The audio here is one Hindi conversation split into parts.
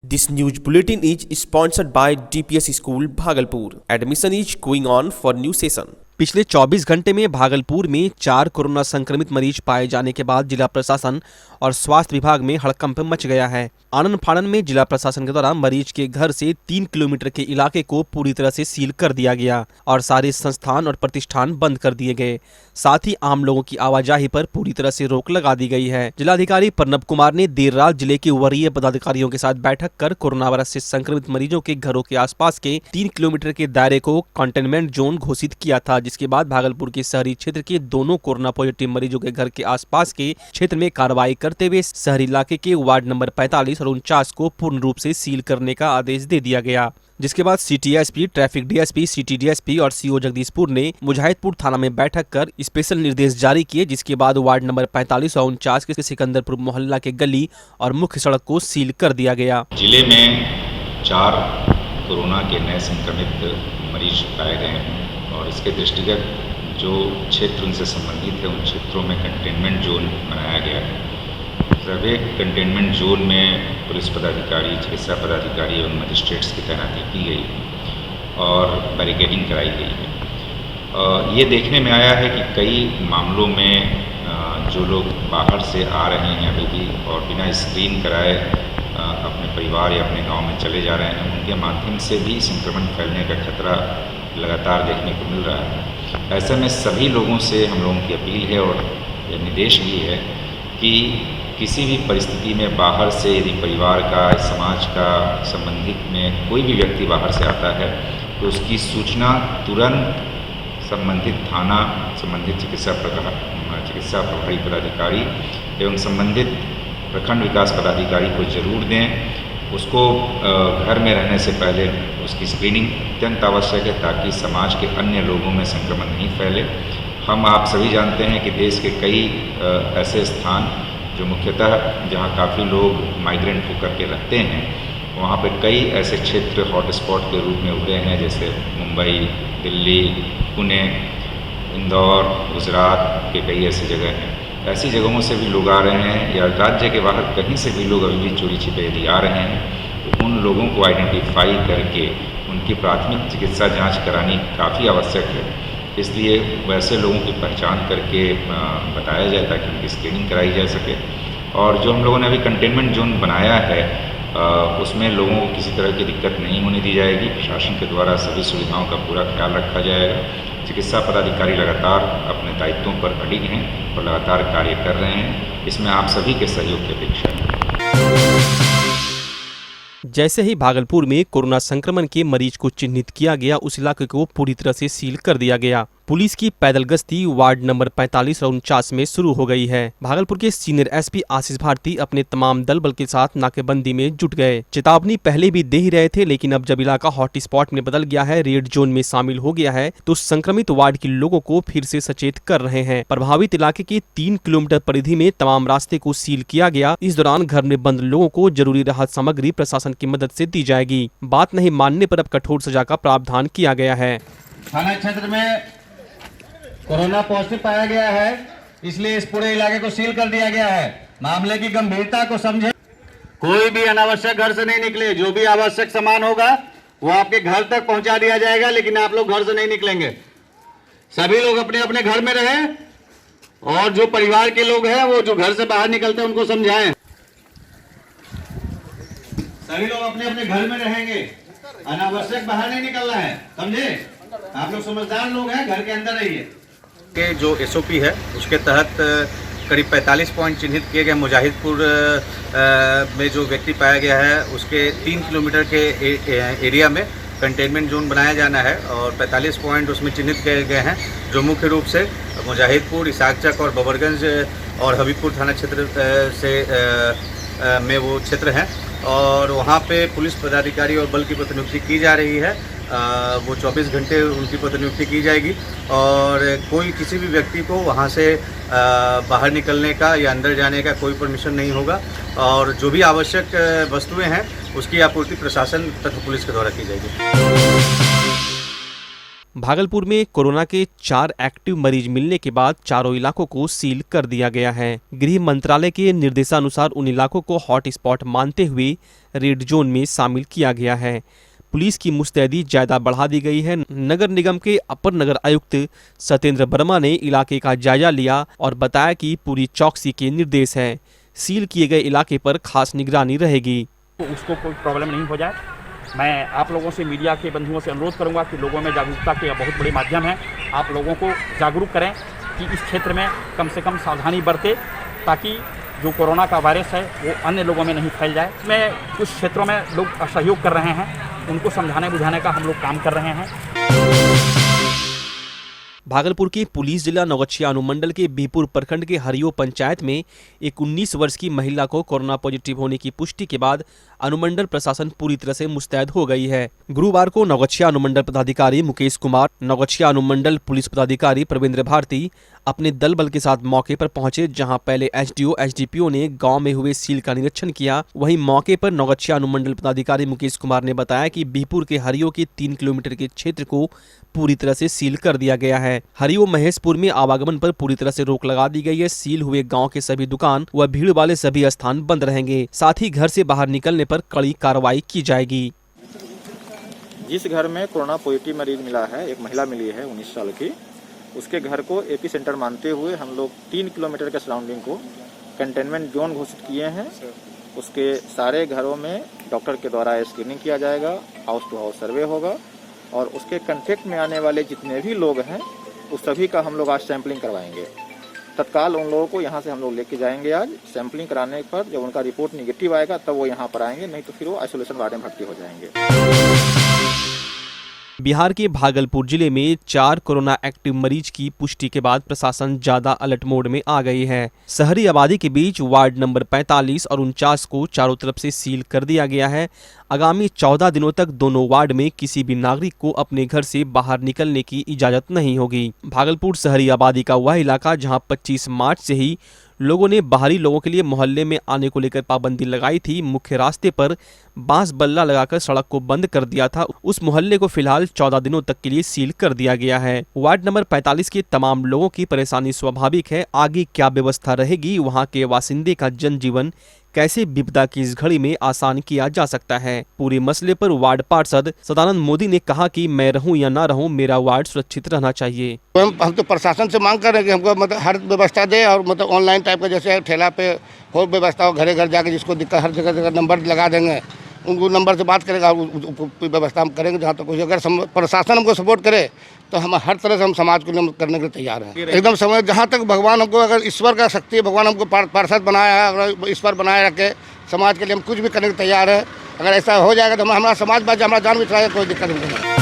This news bulletin is sponsored by DPS School, Bhagalpur. Admission is going on for new session. पिछले 24 घंटे में भागलपुर में 4 कोरोना संक्रमित मरीज पाए जाने के बाद जिला प्रशासन और स्वास्थ्य विभाग में हड़कंप मच गया है। आनन फानन में जिला प्रशासन के द्वारा मरीज के घर से 3 किलोमीटर के इलाके को पूरी तरह से सील कर दिया गया और सारे संस्थान और प्रतिष्ठान बंद कर दिए गए। साथ ही आम लोगों की आवाजाही पर पूरी तरह से रोक लगा दी गई है। जिलाधिकारी प्रणब कुमार ने देर रात जिले के वरीय पदाधिकारियों के साथ बैठक कर कोरोना वायरस से संक्रमित मरीजों के घरों के आसपास के 3 किलोमीटर के दायरे को कंटेनमेंट जोन घोषित किया था, जिसके बाद भागलपुर के शहरी क्षेत्र के दोनों कोरोना पॉजिटिव मरीजों के घर के आसपास के क्षेत्र में कार्रवाई करते हुए शहरी इलाके के वार्ड नंबर 45 और 49 को पूर्ण रूप से सील करने का आदेश दे दिया गया। जिसके बाद city SP, traffic DSP, city DSP और सीओ जगदीशपुर ने मुजाहिदपुर थाना में बैठक कर स्पेशल निर्देश जारी किए, जिसके बाद वार्ड नंबर 45 और 49 के सिकंदरपुर मोहल्ला के गली और मुख्य सड़क को सील कर दिया गया। जिले में 4 कोरोना के नए संक्रमित मरीज पाए गए हैं और इसके दृष्टिगत जो क्षेत्र उनसे संबंधित है उन क्षेत्रों में कंटेनमेंट जोन बनाया गया है। प्रत्येक कंटेनमेंट जोन में पुलिस पदाधिकारी, चिकित्सा पदाधिकारी एवं मजिस्ट्रेट्स की तैनाती की गई और बैरिकेडिंग कराई गई है। ये देखने में आया है कि कई मामलों में जो लोग बाहर से आ रहे हैं अभी भी और बिना स्क्रीन कराए अपने परिवार या अपने गांव में चले जा रहे हैं, उनके माध्यम से भी संक्रमण फैलने का खतरा लगातार देखने को मिल रहा है। ऐसे में सभी लोगों से हम लोगों की अपील है और निर्देश भी है कि किसी भी परिस्थिति में बाहर से यदि परिवार का, समाज का संबंधित में कोई भी व्यक्ति बाहर से आता है तो उसकी सूचना तुरंत संबंधित थाना, संबंधित चिकित्सा प्रभारी पदाधिकारी एवं संबंधित प्रखंड विकास पदाधिकारी को जरूर दें। उसको घर में रहने से पहले उसकी स्क्रीनिंग अत्यंत आवश्यक है ताकि समाज के अन्य लोगों में संक्रमण नहीं फैले। हम आप सभी जानते हैं कि देश के कई ऐसे स्थान जो मुख्यतः जहां काफ़ी लोग माइग्रेंट होकर के रहते हैं, वहां पे कई ऐसे क्षेत्र हॉटस्पॉट के रूप में उभरे हैं, जैसे मुंबई, दिल्ली, पुणे, इंदौर, गुजरात के कई ऐसी जगह हैं। ऐसी जगहों से भी लोग आ रहे हैं या राज्य के बाहर कहीं से भी लोग अभी भी चोरी छिपे यदि आ रहे हैं तो उन लोगों को आइडेंटिफाई करके उनकी प्राथमिक चिकित्सा जांच करानी काफ़ी आवश्यक है। इसलिए वैसे लोगों की पहचान करके बताया जाए ताकि उनकी स्क्रीनिंग कराई जा सके। और जो हम लोगों ने अभी कंटेनमेंट जोन बनाया है उसमें लोगों को किसी तरह की दिक्कत नहीं होने दी जाएगी। प्रशासन के द्वारा सभी सुविधाओं का पूरा ख्याल रखा जाएगा। चिकित्सा पदाधिकारी लगातार अपने दायित्वों पर अडिग हैं और लगातार कार्य कर रहे हैं। इसमें आप सभी के सहयोग की अपेक्षा है। जैसे ही भागलपुर में कोरोना संक्रमण के मरीज को चिन्हित किया गया, उस इलाके को पूरी तरह से सील कर दिया गया। पुलिस की पैदल गश्ती वार्ड नंबर 45 और 49 में शुरू हो गई है। भागलपुर के सीनियर एसपी आशीष भारती अपने तमाम दल बल के साथ नाकेबंदी में जुट गए। चेतावनी पहले भी दे ही रहे थे, लेकिन अब जब इलाका हॉटस्पॉट में बदल गया है, रेड जोन में शामिल हो गया है, तो संक्रमित वार्ड के लोगों को फिर से सचेत कर रहे हैं। प्रभावित इलाके के 3 किलोमीटर परिधि में तमाम रास्ते को सील किया गया। इस दौरान घर में बंद लोगों को जरूरी राहत सामग्री प्रशासन की मदद से दी जाएगी। बात नहीं मानने पर अब कठोर सजा का प्रावधान किया गया है। थाना क्षेत्र में कोरोना पॉजिटिव पाया गया है, इसलिए इस पूरे इलाके को सील कर दिया गया है। मामले की गंभीरता को समझे, कोई भी अनावश्यक घर से नहीं निकले। जो भी आवश्यक सामान होगा वो आपके घर तक पहुंचा दिया जाएगा, लेकिन आप लोग घर से नहीं निकलेंगे। सभी लोग अपने अपने घर में रहें और जो परिवार के लोग हैं वो जो घर से बाहर निकलते हैं उनको समझाएं। सभी लोग अपने अपने घर में रहेंगे, अनावश्यक बाहर नहीं निकलना है, समझे? आप लोग समझदार लोग हैं, घर के अंदर रहिए। के जो एसओपी है उसके तहत करीब 45 पॉइंट चिन्हित किए गए। मुजाहिदपुर में जो व्यक्ति पाया गया है उसके 3 किलोमीटर के एरिया में कंटेनमेंट जोन बनाया जाना है और 45 पॉइंट उसमें चिन्हित किए गए हैं, जो मुख्य रूप से मुजाहिदपुर, इसाकचक और बबरगंज और हबीबपुर थाना क्षेत्र से में वो क्षेत्र हैं। और वहाँ पे पुलिस पदाधिकारी और बल की प्रतिनियुक्ति की जा रही है। वो 24 घंटे उनकी प्रतिनियुक्ति की जाएगी और कोई किसी भी व्यक्ति को वहाँ से बाहर निकलने का या अंदर जाने का कोई परमिशन नहीं होगा और जो भी आवश्यक वस्तुएं हैं उसकी आपूर्ति प्रशासन तथा पुलिस के द्वारा की जाएगी। भागलपुर में कोरोना के 4 एक्टिव मरीज मिलने के बाद चारों इलाकों को सील कर दिया गया है। गृह मंत्रालय के निर्देशानुसार उन इलाकों को हॉट स्पॉट मानते हुए रेड जोन में शामिल किया गया है। पुलिस की मुस्तैदी ज्यादा बढ़ा दी गई है। नगर निगम के अपर नगर आयुक्त सत्येंद्र वर्मा ने इलाके का जायजा लिया और बताया कि पूरी चौकसी के निर्देश हैं। सील किए गए इलाके पर खास निगरानी रहेगी। उसको कोई प्रॉब्लम नहीं हो जाए। मैं आप लोगों से, मीडिया के बंधुओं से अनुरोध करूंगा कि लोगों में जागरूकता के बहुत बड़े माध्यम है। आप लोगों को जागरूक करें कि इस क्षेत्र में कम से कम सावधानी बरतें, ताकि जो कोरोना का वायरस है वो अन्य लोगों में नहीं फैल जाए। इसमें कुछ क्षेत्रों में लोग असहयोग कर रहे हैं, उनको समझाने बुझाने का हम लोग काम कर रहे हैं। भागलपुर के पुलिस जिला नौगछिया अनुमंडल के बीपुर प्रखंड के हरियो पंचायत में एक 19 वर्ष की महिला को कोरोना पॉजिटिव होने की पुष्टि के बाद अनुमंडल प्रशासन पूरी तरह से मुस्तैद हो गई है। गुरुवार को नौगछिया अनुमंडल पदाधिकारी मुकेश कुमार, नौगछिया अनुमंडल पुलिस पदाधिकारी प्रवींद्र भारती अपने दल बल के साथ मौके पर पहुंचे, जहां पहले एसडीओ एसडीपीओ ने गांव में हुए सील का निरीक्षण किया। वहीं मौके पर नौगछिया अनुमंडल पदाधिकारी मुकेश कुमार ने बताया कि बीपुर के हरियो के 3 किलोमीटर के क्षेत्र को पूरी तरह से सील कर दिया गया है। हरियो महेशपुर में आवागमन पर पूरी तरह से रोक लगा दी गई है। सील हुए गांव के सभी दुकान व भीड़ वाले सभी स्थान बंद रहेंगे। साथ ही घर से बाहर निकलने पर कड़ी कार्रवाई की जाएगी। जिस घर में कोरोना पॉजिटिव मरीज मिला है, एक महिला मिली है 19 साल की, उसके घर को एपी सेंटर मानते हुए हम लोग 3 किलोमीटर के सराउंडिंग को कंटेनमेंट जोन घोषित किए हैं। उसके सारे घरों में डॉक्टर के द्वारा स्क्रीनिंग किया जाएगा, हाउस टू हाउस सर्वे होगा और उसके कॉन्टेक्ट में आने वाले जितने भी लोग हैं उस सभी का हम लोग आज सैंपलिंग करवाएंगे। तत्काल उन लोगों को यहाँ से हम लोग लेके जाएंगे। आज सैंपलिंग कराने पर जब उनका रिपोर्ट निगेटिव आएगा तब वो यहाँ पर आएंगे, नहीं तो फिर वो आइसोलेशन वार्ड में भर्ती हो जाएंगे। बिहार के भागलपुर जिले में 4 कोरोना एक्टिव मरीज की पुष्टि के बाद प्रशासन ज्यादा अलर्ट मोड में आ गई है। शहरी आबादी के बीच वार्ड नंबर 45 और 49 को चारों तरफ से सील कर दिया गया है। आगामी 14 दिनों तक दोनों वार्ड में किसी भी नागरिक को अपने घर से बाहर निकलने की इजाजत नहीं होगी। भागलपुर शहरी आबादी का वह इलाका जहां 25 मार्च से ही लोगों ने बाहरी लोगों के लिए मोहल्ले में आने को लेकर पाबंदी लगाई थी। मुख्य रास्ते पर बांस बल्ला लगाकर सड़क को बंद कर दिया था। उस मोहल्ले को फिलहाल 14 दिनों तक के लिए सील कर दिया गया है। वार्ड नंबर 45 के तमाम लोगों की परेशानी स्वाभाविक है। आगे क्या व्यवस्था रहेगी, वहां के वासिंदे का जनजीवन कैसे विपदा की इस घड़ी में आसान किया जा सकता है, पूरे मसले पर वार्ड पार्षद सदानंद मोदी ने कहा कि मैं रहूं या ना रहूं, मेरा वार्ड सुरक्षित रहना चाहिए। हम तो प्रशासन से मांग कर रहे हैं कि हमको मतलब हर व्यवस्था दे और मतलब ऑनलाइन टाइप का जैसे ठेला पे हो व्यवस्था हो, घरे घर जाके जिसको दिक्कत हर जगह नंबर लगा देंगे, उनको नंबर से बात करेगा, व्यवस्था हम करेंगे जहाँ तक कुछ। अगर प्रशासन हमको सपोर्ट करे तो हम हर तरह से हम समाज को करने के लिए तैयार हैं एकदम समय। जहाँ तक भगवान हमको, अगर ईश्वर का शक्ति है, भगवान हमको पार्षद बनाया है, अगर ईश्वर बनाए रखे समाज के लिए हम कुछ भी करने के तैयार है। अगर ऐसा हो जाएगा तो हमारा समाज बाज हमारा जान भी चलाएगा, कोई दिक्कत नहीं है।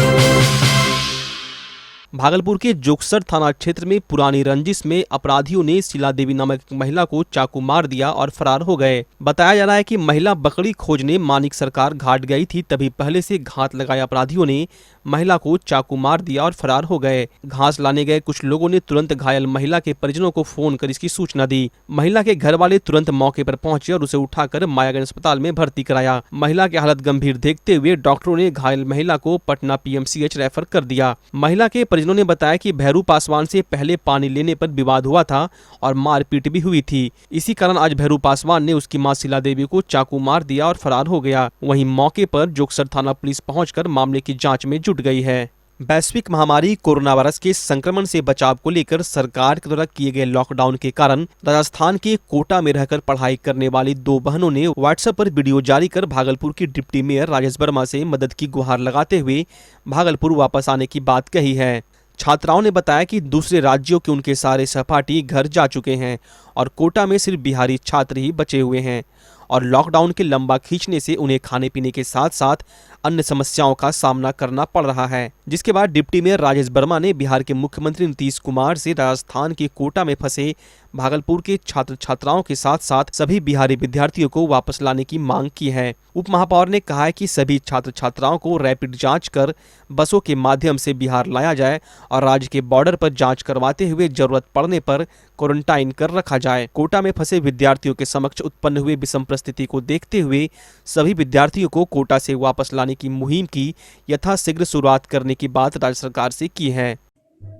भागलपुर के जोगसर थाना क्षेत्र में पुरानी रंजिश में अपराधियों ने शीला देवी नामक महिला को चाकू मार दिया और फरार हो गए। बताया जा रहा है कि महिला बकरी खोजने मानिक सरकार घाट गई थी, तभी पहले से घात लगाए अपराधियों ने महिला को चाकू मार दिया और फरार हो गए। घास लाने गए कुछ लोगों ने तुरंत घायल महिला के परिजनों को फोन कर इसकी सूचना दी। महिला के घर वाले तुरंत मौके पर पहुंचे और उसे उठाकर मायागंज अस्पताल में भर्ती कराया। महिला की हालत गंभीर देखते हुए डॉक्टरों ने घायल महिला को पटना पीएमसीएच रेफर कर दिया। महिला के परिजनों ने बताया कि भैरू पासवान से पहले पानी लेने पर विवाद हुआ था और मारपीट भी हुई थी। इसी कारण आज भैरू पासवान ने उसकी मां शीला देवी को चाकू मार दिया और फरार हो गया। वहीं मौके पर जोगसर थाना पुलिस पहुंचकर मामले की जांच में जुट गई है। वैश्विक महामारी कोरोना वायरस के संक्रमण से बचाव को लेकर सरकार के द्वारा किए गए लॉकडाउन के कारण राजस्थान के कोटा में रहकर पढ़ाई करने वाली 2 बहनों ने व्हाट्सएप पर वीडियो जारी कर भागलपुर की डिप्टी मेयर राजेश वर्मा से मदद की गुहार लगाते हुए भागलपुर वापस आने की बात कही है। छात्राओं ने बताया कि दूसरे राज्यों के उनके सारे सहपाठी घर जा चुके हैं और कोटा में सिर्फ बिहारी छात्र ही बचे हुए हैं और लॉकडाउन के लंबा खींचने से उन्हें खाने पीने के साथ साथ अन्य समस्याओं का सामना करना पड़ रहा है। जिसके बाद डिप्टी मेयर राजेश वर्मा ने बिहार के मुख्यमंत्री नीतीश कुमार से राजस्थान के कोटा में फंसे भागलपुर के छात्र छात्राओं के साथ साथ सभी बिहारी विद्यार्थियों को वापस लाने की मांग की है। उप महापौर ने कहा है कि सभी छात्र छात्राओं को रैपिड जांच कर बसों के माध्यम से बिहार लाया जाए और राज्य के बॉर्डर पर जांच करवाते हुए जरूरत पड़ने पर क्वारंटाइन कर रखा जाए। कोटा में फंसे विद्यार्थियों के समक्ष उत्पन्न हुए विषम परिस्थिति को देखते हुए सभी विद्यार्थियों को कोटा से वापस लाने की मुहिम की यथाशीघ्र शुरुआत करने की बात राज्य सरकार से की है।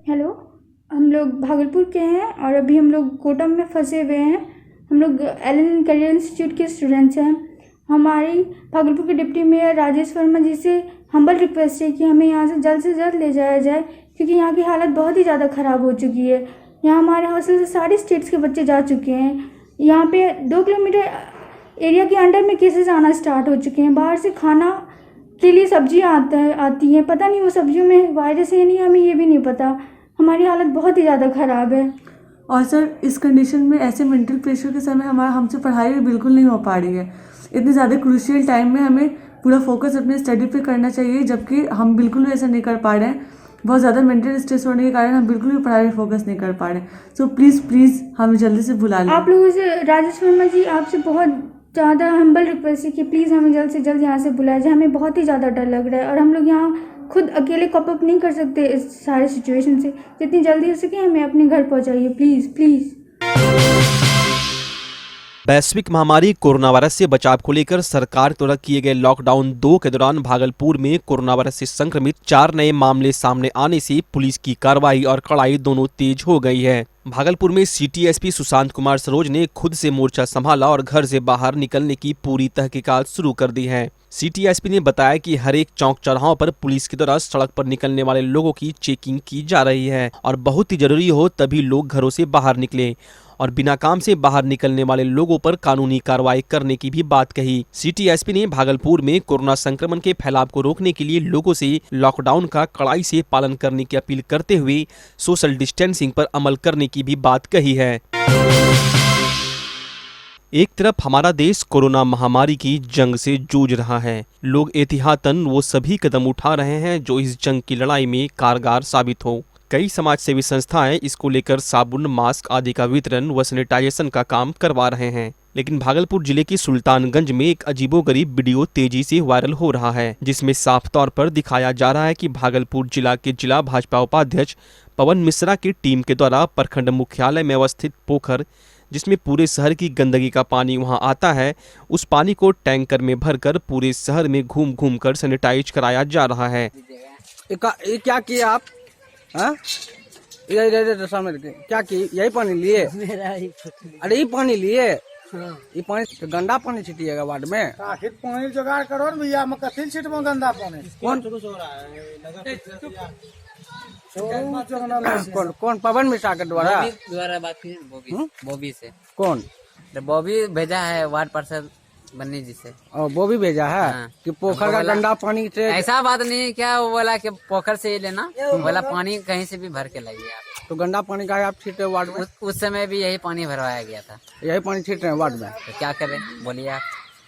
हेलो, हम लोग भागलपुर के हैं और अभी हम लोग कोटम में फंसे हुए हैं। हम लोग एलन करियर इंस्टीट्यूट के स्टूडेंट्स हैं। हमारी भागलपुर के डिप्टी मेयर राजेश वर्मा जी से हम्बल रिक्वेस्ट है कि हमें यहाँ से जल्द ले जाया जाए, क्योंकि यहाँ की हालत बहुत ही ज़्यादा ख़राब हो चुकी है। यहाँ हमारे हॉस्टल से सारे स्टेट्स के बच्चे जा चुके हैं। यहाँ पे 2 किलोमीटर एरिया के अंडर में केसेस आना स्टार्ट हो चुके हैं। बाहर से खाना के लिए सब्जियाँ आती हैं, पता नहीं वो सब्जियों में वायरस है नहीं, हमें ये भी नहीं पता। हमारी हालत बहुत ही ज़्यादा ख़राब है। और सर, इस कंडीशन में ऐसे मेंटल प्रेशर के समय हमसे पढ़ाई बिल्कुल नहीं हो पा रही है। इतने ज़्यादा क्रूशियल टाइम में हमें पूरा फोकस अपने स्टडी पे करना चाहिए, जबकि हम बिल्कुल भी ऐसा नहीं कर पा रहे हैं। बहुत ज़्यादा मेंटल स्ट्रेस होने के कारण हम बिल्कुल भी पढ़ाई पे फोकस नहीं कर पा रहे। सो प्लीज़ हमें जल्दी से बुला लें। आप लोगों से राजेश वर्मा जी, आपसे बहुत ज़्यादा हम्बल रिक्वेस्ट है कि प्लीज़ हमें जल्द से जल्द यहाँ से बुलाया जाए। हमें बहुत ही ज़्यादा डर लग रहा है और हम लोग यहाँ खुद अकेले कॉप अप नहीं कर सकते इस सारे सिचुएशन से। जितनी जल्दी हो सके हमें अपने घर पहुँचाइए, प्लीज़। वैश्विक महामारी कोरोना वायरस से बचाव को लेकर सरकार द्वारा किए गए लॉकडाउन 2 के दौरान भागलपुर में कोरोना वायरस से संक्रमित 4 नए मामले सामने आने से पुलिस की कार्रवाई और कड़ाई दोनों तेज हो गई है। भागलपुर में सिटी एसपी सुशांत कुमार सरोज ने खुद से मोर्चा संभाला और घर से बाहर निकलने की पूरी तहकीकात शुरू कर दी है। सिटी एसपी ने बताया कि हर एक चौक चौराहों पर पुलिस की द्वारा सड़क पर निकलने वाले लोगों की चेकिंग की जा रही है और बहुत ही जरूरी हो तभी लोग घरों से बाहर निकलें और बिना काम से बाहर निकलने वाले लोगों पर कानूनी कार्रवाई करने की भी बात कही। सिटी एसपी ने भागलपुर में कोरोना संक्रमण के फैलाव को रोकने के लिए लोगों से लॉकडाउन का कड़ाई से पालन करने की अपील करते हुए सोशल डिस्टेंसिंग पर अमल करने की भी बात कही है। एक तरफ हमारा देश कोरोना महामारी की जंग से जूझ रहा है। लोग एहतियातन वो सभी कदम उठा रहे हैं जो इस जंग की लड़ाई में कारगर साबित हो। कई समाज सेवी संस्थाएं इसको लेकर साबुन, मास्क आदि का वितरण व सैनिटाइजेशन का काम करवा रहे हैं, लेकिन भागलपुर जिले के सुल्तानगंज में एक अजीबोगरीब वीडियो तेजी से वायरल हो रहा है, जिसमें साफ तौर पर दिखाया जा रहा है कि भागलपुर जिला के जिला भाजपा उपाध्यक्ष पवन मिश्रा की टीम के द्वारा प्रखंड मुख्यालय में अवस्थित पोखर, जिसमें पूरे शहर की गंदगी का पानी वहां आता है, उस पानी को टैंकर में भरकर पूरे शहर में घूम घूम कर सैनिटाइज कराया जा रहा है। ये क्या किया आप? इधर सामने क्या की? यही पानी लिए? अरे ये पानी लिए? ये पानी तो गंदा पानी छिटिएगा वार्ड में। पानी जुगाड़ करो भैया, मैं कथी छिट में गंदा पानी? कौन पवन मिश्रा के द्वारा बात की? बॉबी से। कौन? बॉबी भेजा है वार्ड पार्षद बन्नी जी से। बॉबी भेजा है? हाँ। कि पोखर का गंदा पानी से? ऐसा बात नहीं है क्या, वो बोला कि पोखर से ही लेना, बोला पानी कहीं से भी भर के लाइए आप। तो गंदा पानी का आप छीट रहे वार्ड में? उस समय भी यही पानी भरवाया गया था। यही पानी छीट रहे वार्ड में? तो क्या करें बोलिए आप?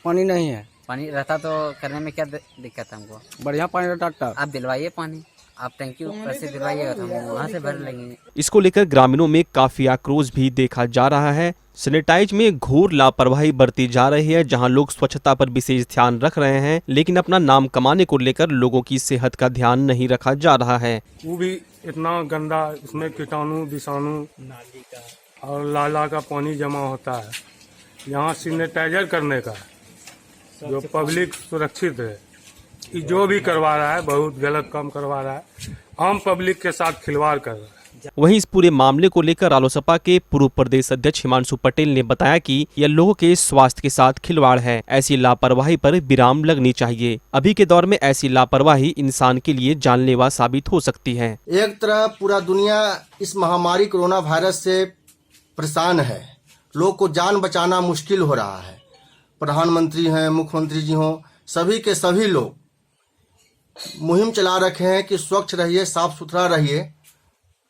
पानी नहीं है? पानी रहता तो करने में क्या दिक्कत है हमको? बढ़िया पानी रहता। आप दिलवाइए पानी, आप टैंकी ऊपर से दिलवाइएगा तो हम वहाँ से भर लेंगे। इसको लेकर ग्रामीणों में काफी आक्रोश भी देखा जा रहा है। सैनिटाइज में घोर लापरवाही बरती जा रही है, जहां लोग स्वच्छता पर विशेष ध्यान रख रहे हैं, लेकिन अपना नाम कमाने को लेकर लोगों की सेहत का ध्यान नहीं रखा जा रहा है। वो भी इतना गंदा, इसमें कीटाणु विषाणु नाली का और लाला का पानी जमा होता है। यहाँ सैनिटाइजर करने का जो पब्लिक सुरक्षित है, जो भी करवा रहा है बहुत गलत काम करवा रहा है, आम पब्लिक के साथ खिलवाड़ कर रहा है। वहीं इस पूरे मामले को लेकर रालोसपा के पूर्व प्रदेश अध्यक्ष हिमांशु पटेल ने बताया कि यह लोगों के स्वास्थ्य के साथ खिलवाड़ है। ऐसी लापरवाही पर विराम लगनी चाहिए। अभी के दौर में ऐसी लापरवाही इंसान के लिए जानलेवा साबित हो सकती है। एक तरफ पूरा दुनिया इस महामारी कोरोना वायरस से परेशान है, लोग को जान बचाना मुश्किल हो रहा है। प्रधानमंत्री हैं, मुख्यमंत्री जी हों, सभी के सभी लोग मुहिम चला रखे हैं कि स्वच्छ रहिए, साफ सुथरा रहिए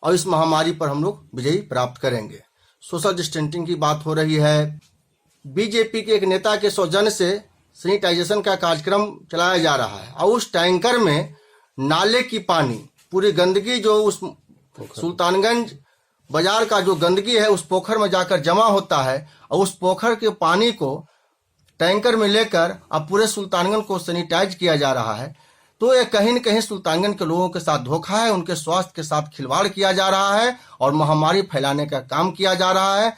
और इस महामारी पर हम लोग विजयी प्राप्त करेंगे। सोशल डिस्टेंसिंग की बात हो रही है। बीजेपी के एक नेता के सौजन्य से सैनिटाइजेशन का कार्यक्रम चलाया जा रहा है और उस टैंकर में नाले की पानी, पूरी गंदगी जो उस सुल्तानगंज बाजार का जो गंदगी है उस पोखर में जाकर जमा होता है और उस पोखर के पानी को टैंकर में लेकर अब पूरे सुल्तानगंज को सैनिटाइज किया जा रहा है। तो ये कहीं न कहीं सुल्तानगंज के लोगों के साथ धोखा है, उनके स्वास्थ्य के साथ खिलवाड़ किया जा रहा है और महामारी फैलाने का काम किया जा रहा है।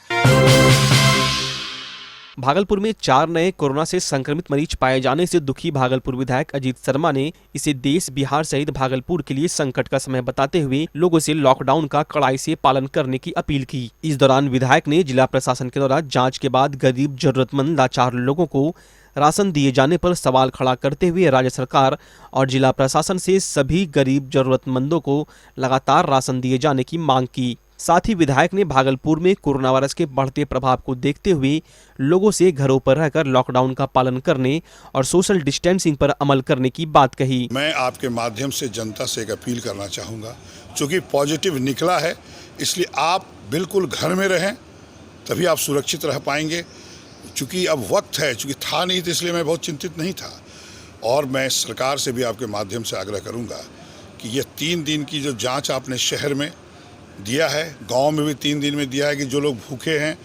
भागलपुर में 4 नए कोरोना से संक्रमित मरीज पाए जाने से दुखी भागलपुर विधायक अजीत शर्मा ने इसे देश, बिहार सहित भागलपुर के लिए संकट का समय बताते हुए लोगों से लॉकडाउन का कड़ाई से पालन करने की अपील की। इस दौरान विधायक ने जिला प्रशासन के द्वारा जांच के बाद गरीब, जरूरतमंद, लाचार लोगों को राशन दिए जाने पर सवाल खड़ा करते हुए राज्य सरकार और जिला प्रशासन से सभी गरीब, जरूरतमंदों को लगातार राशन दिए जाने की मांग की। साथ ही विधायक ने भागलपुर में कोरोना वायरस के बढ़ते प्रभाव को देखते हुए लोगों से घरों पर रहकर लॉकडाउन का पालन करने और सोशल डिस्टेंसिंग पर अमल करने की बात कही। मैं आपके माध्यम से जनता से एक अपील करना चाहूँगा, चूँकि पॉजिटिव निकला है इसलिए आप बिल्कुल घर में रहें, तभी आप सुरक्षित रह पाएंगे। चूँकि अब वक्त है, चूँकि था नहीं तो इसलिए मैं बहुत चिंतित नहीं था। और मैं सरकार से भी आपके माध्यम से आग्रह करूँगा कि ये 3 दिन की जो जाँच आपने शहर में दिया है, गांव में भी 3 दिन में दिया है कि जो लोग भूखे हैं,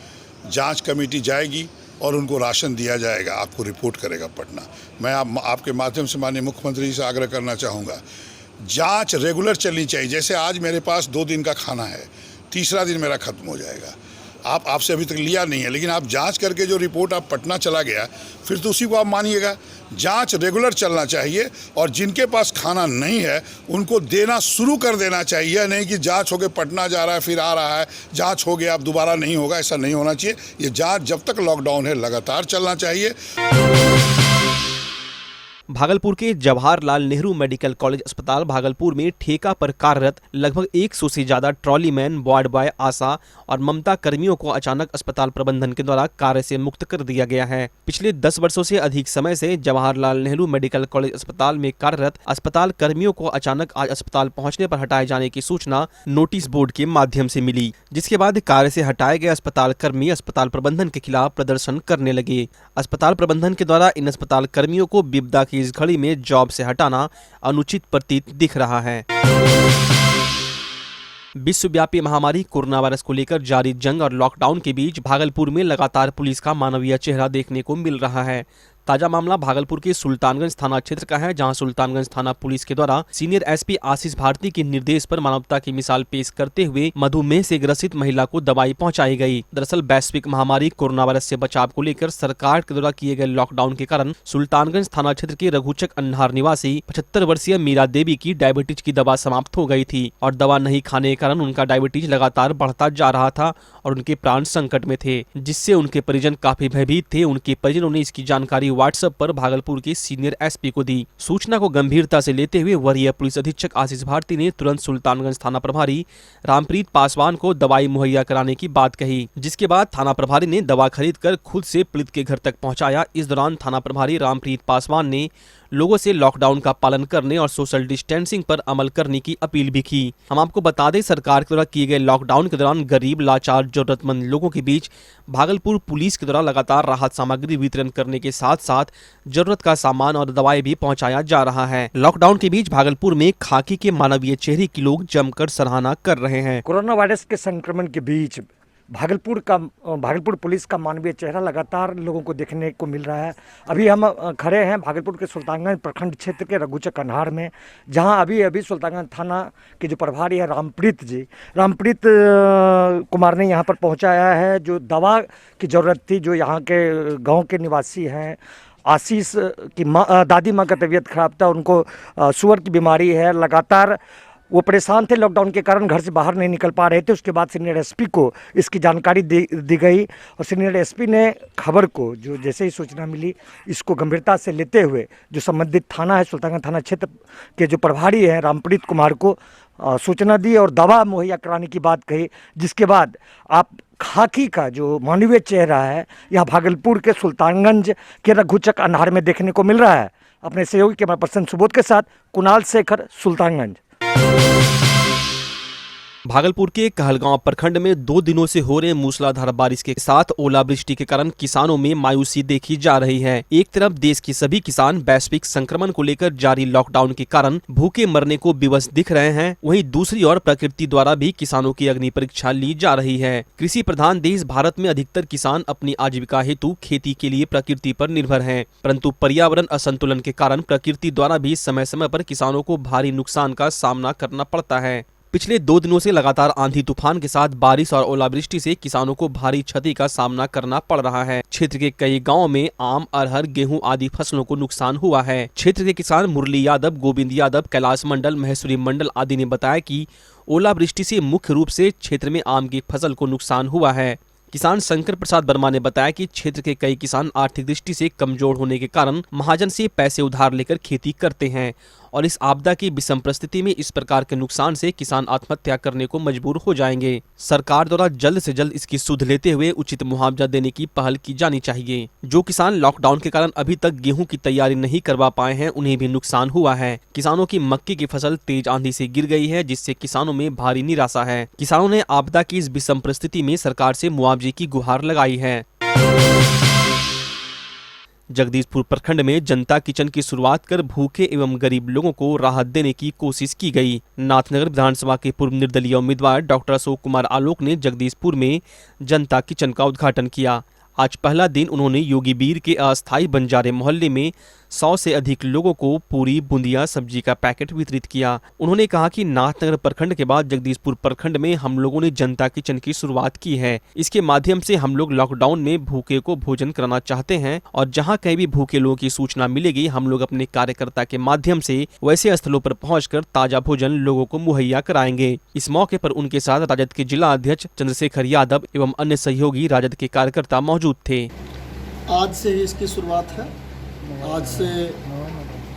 जांच कमेटी जाएगी और उनको राशन दिया जाएगा, आपको रिपोर्ट करेगा पटना। मैं आपके माध्यम से माननीय मुख्यमंत्री जी से आग्रह करना चाहूँगा, जांच रेगुलर चलनी चाहिए। जैसे आज मेरे पास 2 दिन का खाना है, तीसरा दिन मेरा खत्म हो जाएगा। आपसे अभी तक लिया नहीं है, लेकिन आप जांच करके जो रिपोर्ट आप पटना चला गया फिर तो उसी को आप मानिएगा। जांच रेगुलर चलना चाहिए और जिनके पास खाना नहीं है उनको देना शुरू कर देना चाहिए, नहीं कि जांच होके पटना जा रहा है फिर आ रहा है, जांच हो गया अब दोबारा नहीं होगा, ऐसा नहीं होना चाहिए। ये जांच जब तक लॉकडाउन है लगातार चलना चाहिए। भागलपुर के जवाहरलाल नेहरू मेडिकल कॉलेज अस्पताल भागलपुर में ठेका पर कार्यरत लगभग 100 से ज्यादा ट्रॉलीमैन, वार्ड बॉय, आशा और ममता कर्मियों को अचानक अस्पताल प्रबंधन के द्वारा कार्य से मुक्त कर दिया गया है। पिछले 10 वर्षों से अधिक समय से जवाहरलाल नेहरू मेडिकल कॉलेज अस्पताल में कार्यरत अस्पताल कर्मियों को अचानक आज अस्पताल पहुँचने पर हटाए जाने की सूचना नोटिस बोर्ड के माध्यम से मिली, जिसके बाद कार्य से हटाए गए अस्पताल कर्मी अस्पताल प्रबंधन के खिलाफ प्रदर्शन करने लगे। अस्पताल प्रबंधन के द्वारा इन अस्पताल कर्मियों को विपदा की इस घड़ी में जॉब से हटाना अनुचित प्रतीत दिख रहा है। विश्वव्यापी महामारी कोरोना वायरस को लेकर जारी जंग और लॉकडाउन के बीच भागलपुर में लगातार पुलिस का मानवीय चेहरा देखने को मिल रहा है। ताजा मामला भागलपुर के सुल्तानगंज थाना क्षेत्र का है, जहां सुल्तानगंज थाना पुलिस के द्वारा सीनियर एसपी आशीष भारती के निर्देश पर मानवता की मिसाल पेश करते हुए मधुमेह से ग्रसित महिला को दवाई पहुंचाई गई। दरअसल वैश्विक महामारी कोरोना वायरस से बचाव को लेकर सरकार के द्वारा किए गए लॉकडाउन के कारण सुल्तानगंज थाना क्षेत्र के रघुचक अन्हार निवासी 75 वर्षीय मीरा देवी की डायबिटीज की दवा समाप्त हो गई थी और दवा नहीं खाने के कारण उनका डायबिटीज लगातार बढ़ता जा रहा था और उनके प्राण संकट में थे, जिससे उनके परिजन काफी भयभीत थे। उनके परिजनों ने इसकी जानकारी व्हाट्सएप पर भागलपुर के सीनियर एसपी को दी। सूचना को गंभीरता से लेते हुए वरीय पुलिस अधीक्षक आशीष भारती ने तुरंत सुल्तानगंज थाना प्रभारी रामप्रीत पासवान को दवाई मुहैया कराने की बात कही, जिसके बाद थाना प्रभारी ने दवा खरीदकर खुद से पीड़ित के घर तक पहुंचाया। इस दौरान थाना प्रभारी रामप्रीत पासवान ने लोगों से लॉकडाउन का पालन करने और सोशल डिस्टेंसिंग पर अमल करने की अपील भी की। हम आपको बता दें, सरकार के द्वारा किए गए लॉकडाउन के दौरान गरीब, लाचार, जरूरतमंद लोगों के बीच भागलपुर पुलिस के द्वारा लगातार राहत सामग्री वितरण करने के साथ साथ जरूरत का सामान और दवाएं भी पहुंचाया जा रहा है। लॉकडाउन के बीच भागलपुर में खाकी के मानवीय चेहरे की लोग जमकर सराहना कर रहे हैं। कोरोना वायरस के संक्रमण के बीच भागलपुर पुलिस का मानवीय चेहरा लगातार लोगों को देखने को मिल रहा है। अभी हम खड़े हैं भागलपुर के सुल्तानगंज प्रखंड क्षेत्र के रघुचक अन्हार में, जहां अभी सुल्तानगंज थाना के जो प्रभारी है रामप्रीत कुमार ने यहां पर पहुंचाया है। जो दवा की ज़रूरत थी, जो यहाँ के गांव के निवासी हैं, आशीष की दादी माँ का तबीयत खराब था, उनको शुगर की बीमारी है, लगातार वो परेशान थे, लॉकडाउन के कारण घर से बाहर नहीं निकल पा रहे थे। उसके बाद सीनियर एसपी को इसकी जानकारी दी गई और सीनियर एसपी ने खबर को, जो जैसे ही सूचना मिली, इसको गंभीरता से लेते हुए जो संबंधित थाना है सुल्तानगंज थाना क्षेत्र के जो प्रभारी हैं रामप्रीत कुमार को सूचना दी और दवा मुहैया कराने की बात कही, जिसके बाद आप खाकी का जो मानवीय चेहरा है यह भागलपुर के सुल्तानगंज के रघुचक अन्हार में देखने को मिल रहा है। अपने सहयोगी कैमरा पर्सन सुबोध के साथ कुणाल शेखर, सुल्तानगंज। भागलपुर के कहलगांव प्रखंड में 2 दिनों से हो रहे मूसलाधार बारिश के साथ ओलावृष्टि के कारण किसानों में मायूसी देखी जा रही है। एक तरफ देश के सभी किसान वैश्विक संक्रमण को लेकर जारी लॉकडाउन के कारण भूखे मरने को विवश दिख रहे हैं, वहीं दूसरी ओर प्रकृति द्वारा भी किसानों की अग्नि परीक्षा ली जा रही है। कृषि प्रधान देश भारत में अधिकतर किसान अपनी आजीविका हेतु खेती के लिए प्रकृति पर निर्भर है, परंतु पर्यावरण असंतुलन के कारण प्रकृति द्वारा भी समय समय पर किसानों को भारी नुकसान का सामना करना पड़ता है। पिछले 2 दिनों से लगातार आंधी तूफान के साथ बारिश और ओलावृष्टि से किसानों को भारी क्षति का सामना करना पड़ रहा है। क्षेत्र के कई गांवों में आम, अरहर, गेहूं आदि फसलों को नुकसान हुआ है। क्षेत्र के किसान मुरली यादव, गोविंद यादव, कैलाश मंडल, महेश्वरी मंडल आदि ने बताया कि ओलावृष्टि से मुख्य रूप से क्षेत्र में आम की फसल को नुकसान हुआ है। किसान शंकर प्रसाद वर्मा ने बताया कि क्षेत्र के कई किसान आर्थिक दृष्टि से कमजोर होने के कारण महाजन से पैसे उधार लेकर खेती करते हैं और इस आपदा की विषम परिस्थिति में इस प्रकार के नुकसान से किसान आत्महत्या करने को मजबूर हो जाएंगे। सरकार द्वारा जल्द से जल्द इसकी सुध लेते हुए उचित मुआवजा देने की पहल की जानी चाहिए। जो किसान लॉकडाउन के कारण अभी तक गेहूं की तैयारी नहीं करवा पाए हैं, उन्हें भी नुकसान हुआ है। किसानों की मक्के की फसल तेज आंधी से गिर गई है, जिससे किसानों में भारी निराशा है। किसानों ने आपदा की इस विषम परिस्थिति में सरकार से मुआवजे की गुहार लगाई है। जगदीशपुर प्रखंड में जनता किचन की शुरुआत कर भूखे एवं गरीब लोगों को राहत देने की कोशिश की गई। नाथनगर विधानसभा के पूर्व निर्दलीय उम्मीदवार डॉक्टर अशोक कुमार आलोक ने जगदीशपुर में जनता किचन का उद्घाटन किया। आज पहला दिन उन्होंने योगी बीर के अस्थायी बंजारे मोहल्ले में 100 से अधिक लोगों को पूरी, बूंदिया, सब्जी का पैकेट वितरित किया। उन्होंने कहा कि नाथनगर प्रखंड के बाद जगदीशपुर प्रखंड में हम लोगों ने जनता किचन की शुरुआत की है। इसके माध्यम से हम लोग लॉकडाउन में भूखे को भोजन कराना चाहते हैं और जहां कहीं भी भूखे लोगों की सूचना मिलेगी, हम लोग अपने कार्यकर्ता के माध्यम से वैसे स्थलों पर पहुंचकर ताजा भोजन लोगों को मुहैया कराएंगे। इस मौके पर उनके साथ राजद के जिला अध्यक्ष चंद्रशेखर यादव एवं अन्य सहयोगी राजद के कार्यकर्ता मौजूद थे। आज से ही इसकी शुरुआत है। आज से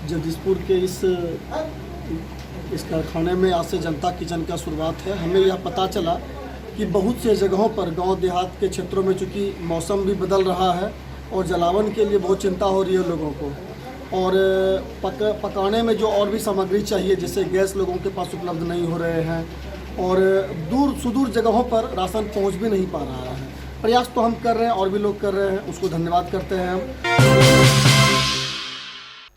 जगदीशपुर के इस कारखाने में आज से जनता किचन का शुरुआत है। हमें यह पता चला कि बहुत से जगहों पर गांव देहात के क्षेत्रों में चूँकि मौसम भी बदल रहा है और जलावन के लिए बहुत चिंता हो रही है लोगों को, और पकाने में जो और भी सामग्री चाहिए, जैसे गैस लोगों के पास उपलब्ध नहीं हो रहे हैं और दूर सुदूर जगहों पर राशन पहुँच भी नहीं पा रहा है। प्रयास तो हम कर रहे हैं और भी लोग कर रहे हैं, उसको धन्यवाद करते हैं हम।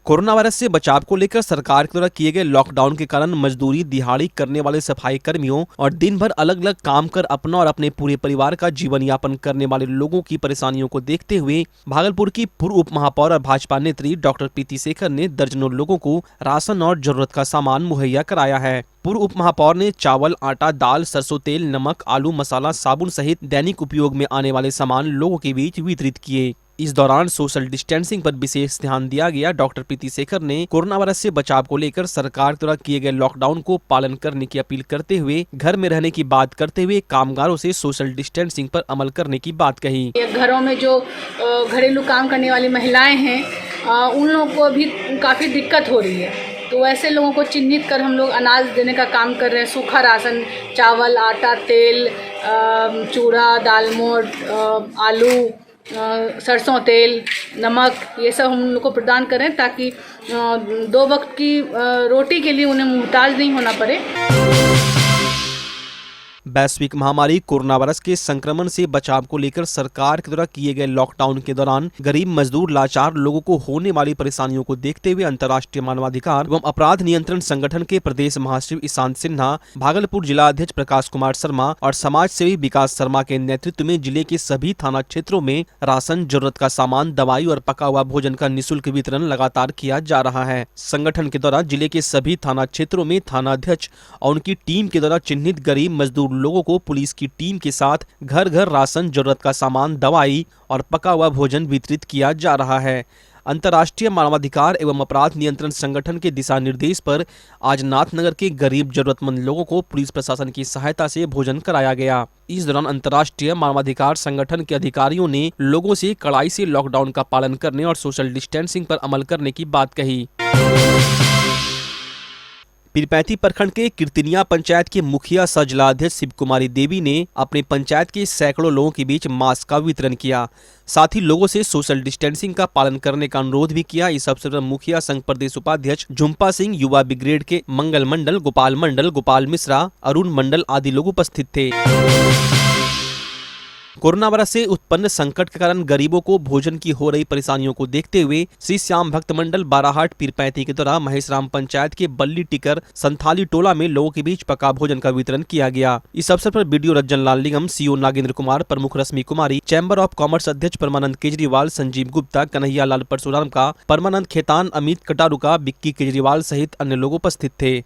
कोरोना वायरस से बचाव को लेकर सरकार के द्वारा किए गए लॉकडाउन के कारण मजदूरी, दिहाड़ी करने वाले सफाई कर्मियों और दिन भर अलग अलग काम कर अपना और अपने पूरे परिवार का जीवन यापन करने वाले लोगों की परेशानियों को देखते हुए भागलपुर की पूर्व उप महापौर और भाजपा नेत्री डॉक्टर प्रीति शेखर ने दर्जनों लोगों को राशन और जरूरत का सामान मुहैया कराया है। पूर्व उप महापौर ने चावल, आटा, दाल, सरसों तेल, नमक, आलू, मसाला, साबुन सहित दैनिक उपयोग में आने वाले सामान लोगों के बीच वितरित किए। इस दौरान सोशल डिस्टेंसिंग पर विशेष ध्यान दिया गया। डॉक्टर प्रीति शेखर ने कोरोना वायरस से बचाव को लेकर सरकार द्वारा किए गए लॉकडाउन को पालन करने की अपील करते हुए घर में रहने की बात करते हुए कामगारों से सोशल डिस्टेंसिंग पर अमल करने की बात कही। घरों में जो घरेलू काम करने वाली महिलाएं हैं, उन लोगों को भी काफी दिक्कत हो रही है, तो ऐसे लोगों को चिन्हित कर हम लोग अनाज देने का काम कर रहे हैं। सूखा राशन, चावल, आटा, तेल, चूड़ा, दालमोट, आलू, सरसों तेल, नमक, ये सब हम लोग को प्रदान करें ताकि 2 वक्त की रोटी के लिए उन्हें मुहताज नहीं होना पड़े। वैश्विक महामारी कोरोना वायरस के संक्रमण से बचाव को लेकर सरकार के द्वारा किए गए लॉकडाउन के दौरान गरीब, मजदूर, लाचार लोगों को होने वाली परेशानियों को देखते हुए अंतर्राष्ट्रीय मानवाधिकार एवं अपराध नियंत्रण संगठन के प्रदेश महासचिव ईशांत सिन्हा, भागलपुर जिला अध्यक्ष प्रकाश कुमार शर्मा और समाज सेवी विकास शर्मा के नेतृत्व में जिले के सभी थाना क्षेत्रों में राशन, जरूरत का सामान, दवाई और पका हुआ भोजन का निःशुल्क वितरण लगातार किया जा रहा है। संगठन के द्वारा जिले के सभी थाना क्षेत्रों में थाना अध्यक्ष और उनकी टीम के द्वारा चिन्हित गरीब, मजदूर लोगों को पुलिस की टीम के साथ घर घर राशन, जरूरत का सामान, दवाई और पका हुआ भोजन वितरित किया जा रहा है। अंतर्राष्ट्रीय मानवाधिकार एवं अपराध नियंत्रण संगठन के दिशा निर्देश पर आज नाथनगर के गरीब जरूरतमंद लोगों को पुलिस प्रशासन की सहायता से भोजन कराया गया। इस दौरान अंतर्राष्ट्रीय मानवाधिकार संगठन के अधिकारियों ने लोगों से कड़ाई से लॉकडाउन का पालन करने और सोशल डिस्टेंसिंग पर अमल करने की बात कही। पीरपैंती प्रखंड के कीर्तिनिया पंचायत के मुखिया सह जिलाध्यक्ष शिव कुमारी देवी ने अपने पंचायत के सैकड़ों लोगों के बीच मास्क का वितरण किया। साथ ही लोगों से सोशल डिस्टेंसिंग का पालन करने का अनुरोध भी किया। इस अवसर पर मुखिया संघ प्रदेश उपाध्यक्ष झुम्पा सिंह, युवा ब्रिगेड के मंगल मंडल, गोपाल मिश्रा, अरुण मंडल आदि लोग उपस्थित थे। कोरोना वायरस से उत्पन्न संकट के कारण गरीबों को भोजन की हो रही परेशानियों को देखते हुए श्री श्याम भक्त मंडल बाराहाट पीरपैंती के द्वारा महेशराम पंचायत के बल्ली टिकर संथाली टोला में लोगों के बीच पका भोजन का वितरण किया गया। इस अवसर पर बीडीओ रंजन लाल निगम, सीओ नागेंद्र कुमार, प्रमुख रश्मि कुमारी, चैम्बर ऑफ कॉमर्स अध्यक्ष परमानंद केजरीवाल, संजीव गुप्ता, कन्हैया लाल परशुराम का, परमानंद खेतान, अमित कटारुका, बिक्की केजरीवाल सहित अन्य लोग उपस्थित थे।